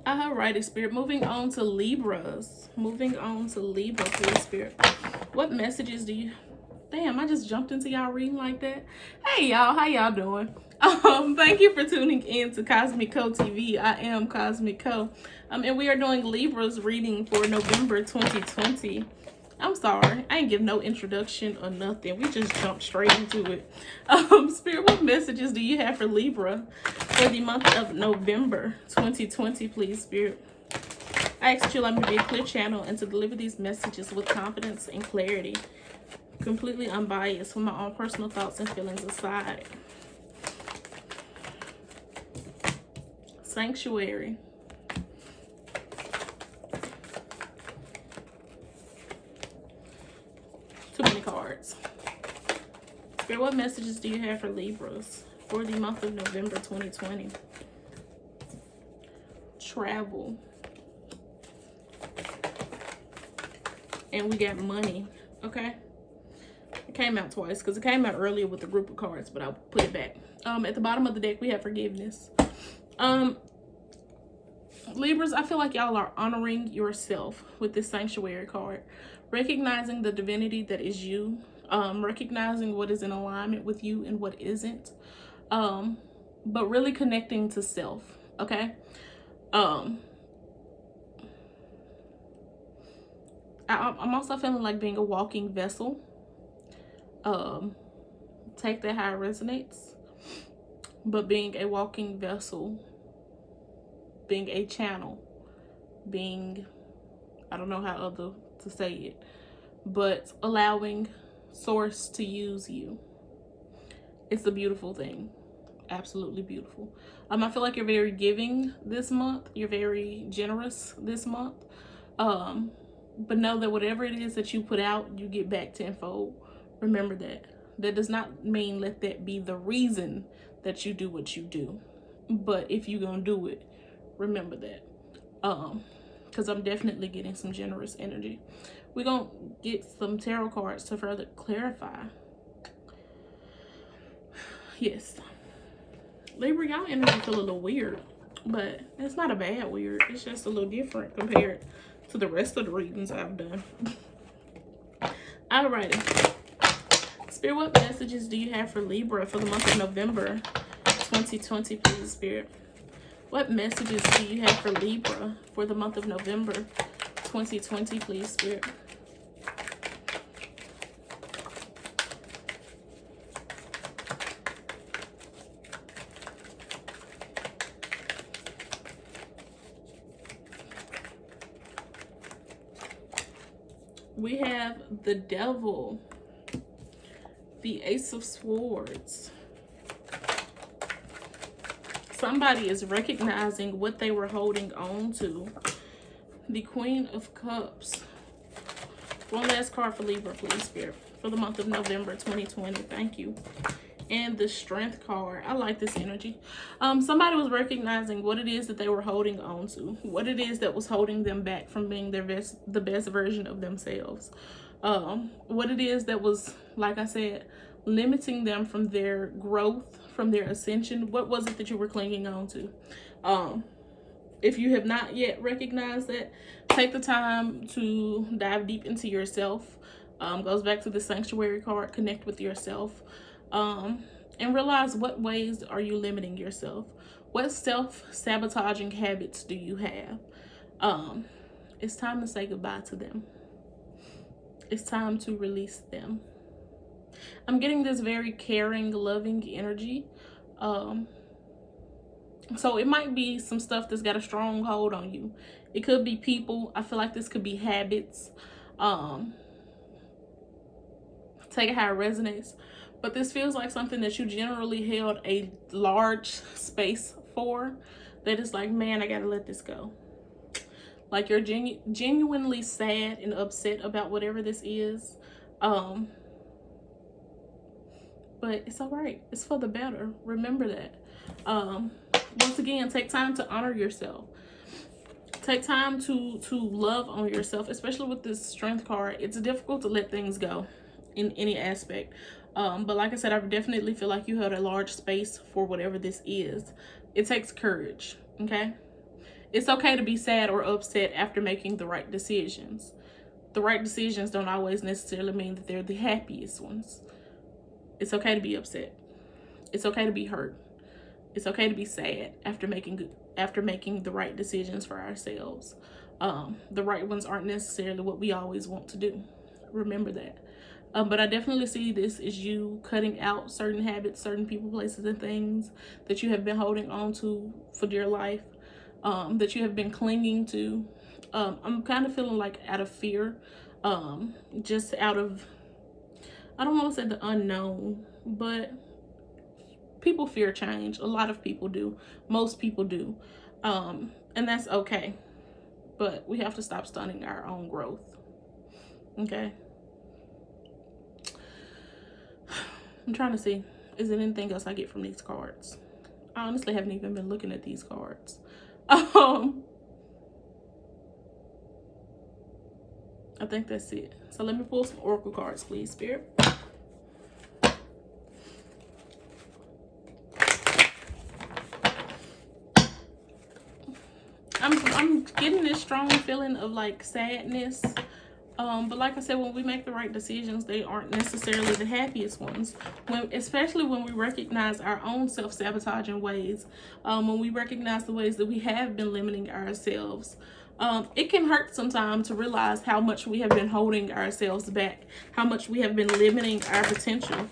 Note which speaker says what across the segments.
Speaker 1: Alrighty, Spirit. Moving on to Libras. Moving on to Libra, please, Spirit. What messages do you... Damn, I just jumped into y'all reading like that. Hey, y'all. How y'all doing? Thank you for tuning in to KosmicKo TV. I am KosmicKo. And we are doing Libra's reading for November 2020. I'm sorry, I ain't give no introduction or nothing. We just jumped straight into it. Spirit, what messages do you have for Libra for the month of November 2020, please, Spirit? I ask you to let me be a clear channel and to deliver these messages with confidence and clarity, completely unbiased, with my own personal thoughts and feelings aside. Sanctuary. Too many cards. Spirit, what messages do you have for Libras for the month of November 2020? Travel. And we got money. Okay. It came out twice because it came out earlier with the group of cards, but I'll put it back. At the bottom of the deck, we have forgiveness. Libras, I feel like y'all are honoring yourself with this sanctuary card, recognizing the divinity that is you, recognizing what is in alignment with you and what isn't, but really connecting to self. Okay. I'm also feeling like being a walking vessel. Take that how it resonates, but being a walking vessel, being a channel, being, I don't know how other to say it, but allowing source to use you. It's a beautiful thing. Absolutely beautiful. I feel like you're very giving this month. You're very generous this month. But know that whatever it is that you put out, you get back tenfold. Remember that. That does not mean let that be the reason that you do what you do. But if you're gonna do it, remember that. Because I'm definitely getting some generous energy. We're gonna get some tarot cards to further clarify. Yes. Libra, y'all energy feel a little weird, but it's not a bad weird. It's just a little different compared to the rest of the readings I've done. Alrighty. Spirit, what messages do you have for Libra for the month of November 2020, please, Spirit? What messages do you have for Libra for the month of November 2020, please, Spirit? We have the Devil, the Ace of Swords. Somebody is recognizing what they were holding on to. The Queen of Cups. One last card for Libra, please, Spirit, for the month of November 2020. Thank you. And the Strength card. I like this energy. Somebody was recognizing what it is that they were holding on to. What it is that was holding them back from being the best version of themselves. What it is that was, like I said, limiting them from their growth, from their ascension. What was it that you were clinging on to? If you have not yet recognized that, take the time to dive deep into yourself. Goes back to the Sanctuary card. Connect with yourself. And realize what ways are you limiting yourself. What self-sabotaging habits do you have? It's time to say goodbye to them. It's time to release them. I'm getting this very caring, loving energy. So it might be some stuff that's got a strong hold on you. It could be people. I feel like this could be habits. Take it how it resonates. But this feels like something that you generally held a large space for. That is like, man, I gotta let this go. Like you're genuinely sad and upset about whatever this is. But it's all right. It's for the better. Remember that. Once again, take time to honor yourself. Take time to love on yourself, especially with this Strength card. It's difficult to let things go in any aspect. But like I said, I definitely feel like you held a large space for whatever this is. It takes courage, okay? It's okay to be sad or upset after making the right decisions. The right decisions don't always necessarily mean that they're the happiest ones. It's okay to be upset. It's okay to be hurt. It's okay to be sad after making the right decisions for ourselves. The right ones aren't necessarily what we always want to do. Remember that. But I definitely see this as you cutting out certain habits, certain people, places, and things that you have been holding on to for dear life, that you have been clinging to. I'm kind of feeling like out of fear, just out of, I don't want to say the unknown, but people fear change. A lot of people do. Most people do. And that's okay. But we have to stop stunning our own growth. Okay? I'm trying to see, is there anything else I get from these cards? I honestly haven't even been looking at these cards. I think that's it. So let me pull some oracle cards, please, Spirit. I'm getting this strong feeling of like sadness. But like I said, when we make the right decisions, they aren't necessarily the happiest ones. Especially when we recognize our own self-sabotaging ways, when we recognize the ways that we have been limiting ourselves. It can hurt sometimes to realize how much we have been holding ourselves back, how much we have been limiting our potential.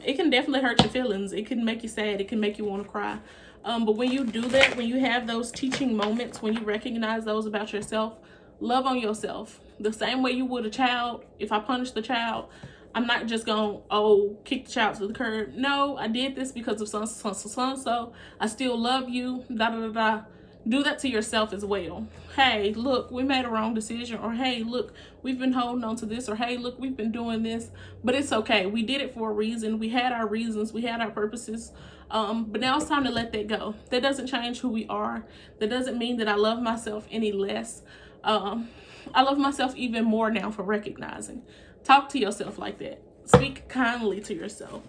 Speaker 1: It can definitely hurt your feelings. It can make you sad. It can make you want to cry. But when you do that, when you have those teaching moments, when you recognize those about yourself, love on yourself. The same way you would a child. If I punish the child, I'm not just going to, kick the child to the curb. No, I did this because of so. I still love you, da-da-da-da. Do that to yourself as well. Hey, look, we made a wrong decision. Or, hey, look, we've been holding on to this. Or, hey, look, we've been doing this. But it's okay. We did it for a reason. We had our reasons. We had our purposes. But now it's time to let that go. That doesn't change who we are. That doesn't mean that I love myself any less. I love myself even more now for recognizing. Talk to yourself like that. Speak kindly to yourself.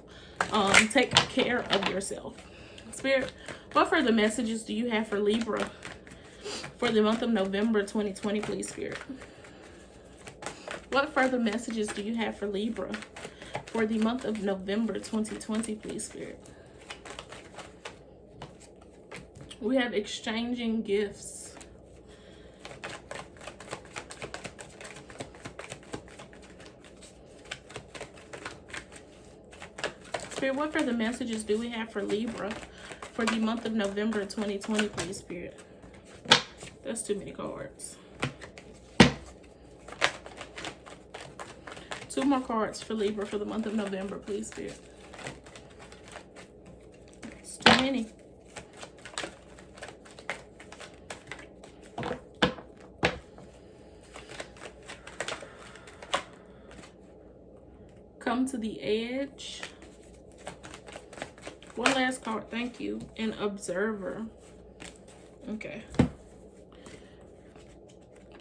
Speaker 1: Take care of yourself. Spirit, what further messages do you have for Libra for the month of November 2020, please, Spirit? What further messages do you have for Libra for the month of November 2020, please, Spirit? We have exchanging gifts. Spirit, what further messages do we have for Libra for the month of November 2020, please, Spirit? That's too many cards. 2 more cards for Libra for the month of November, please, Spirit. It's too many. Come to the edge. One last card, thank you. An observer. Okay.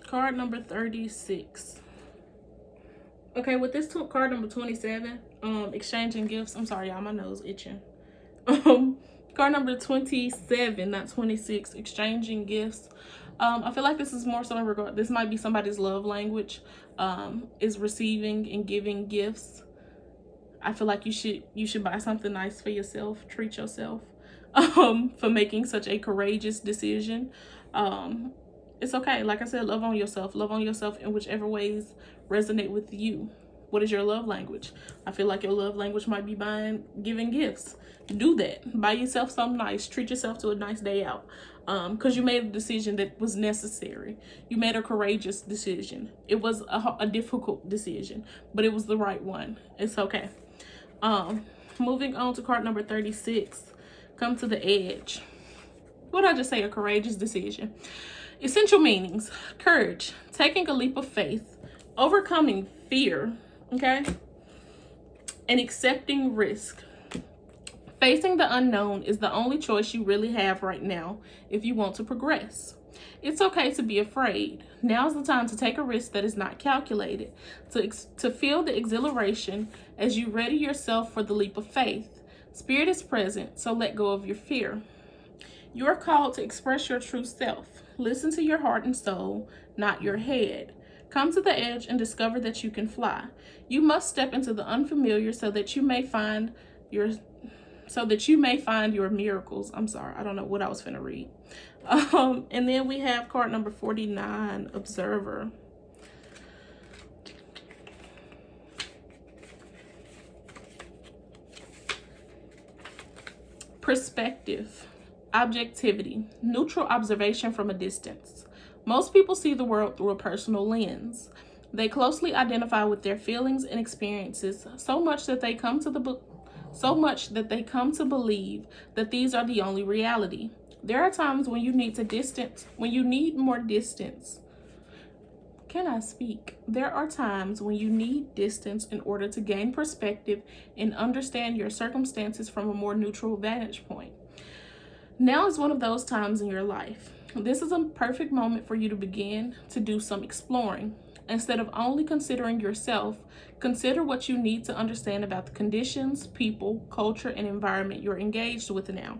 Speaker 1: Card number 36. Okay, with this card number 27, exchanging gifts. I'm sorry, y'all, my nose itching. Card number 27, not 26, exchanging gifts. I feel like this is more so in regard, this might be somebody's love language, is receiving and giving gifts. I feel like you should buy something nice for yourself, treat yourself, for making such a courageous decision. It's okay. Like I said, love on yourself in whichever ways resonate with you. What is your love language? I feel like your love language might be giving gifts. Do that. Buy yourself something nice. Treat yourself to a nice day out. Because you made a decision that was necessary. You made a courageous decision. It was a difficult decision, but it was the right one. It's okay. Moving on to card number 36. Come to the edge. What did I just say? A courageous decision. Essential meanings. Courage. Taking a leap of faith. Overcoming fear. Okay? And accepting risk. Facing the unknown is the only choice you really have right now if you want to progress. It's okay to be afraid. Now's the time to take a risk that is not calculated, to feel the exhilaration as you ready yourself for the leap of faith. Spirit is present, so let go of your fear. You're called to express your true self. Listen to your heart and soul, not your head. Come to the edge and discover that you can fly. You must step into the unfamiliar so that you may find your miracles. I'm sorry, I don't know what I was finna read. And then we have card number 49, Observer. Perspective, objectivity, neutral observation from a distance. Most people see the world through a personal lens. They closely identify with their feelings and experiences, so much that they come to believe that these are the only reality. There are times when you need more distance. Can I speak? There are times when you need distance in order to gain perspective and understand your circumstances from a more neutral vantage point. Now is one of those times in your life. This is a perfect moment for you to begin to do some exploring. Instead of only considering yourself, consider what you need to understand about the conditions, people, culture, and environment you're engaged with now.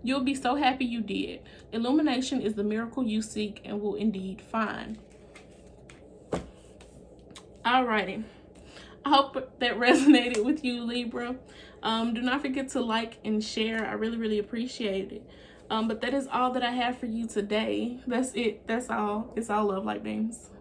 Speaker 1: You'll be so happy you did. Illumination is the miracle you seek and will indeed find. Alrighty, I hope that resonated with you, Libra. Do not forget to like and share. I really appreciate it. But that is all that I have for you today. That's it. That's all. It's all love, light beams.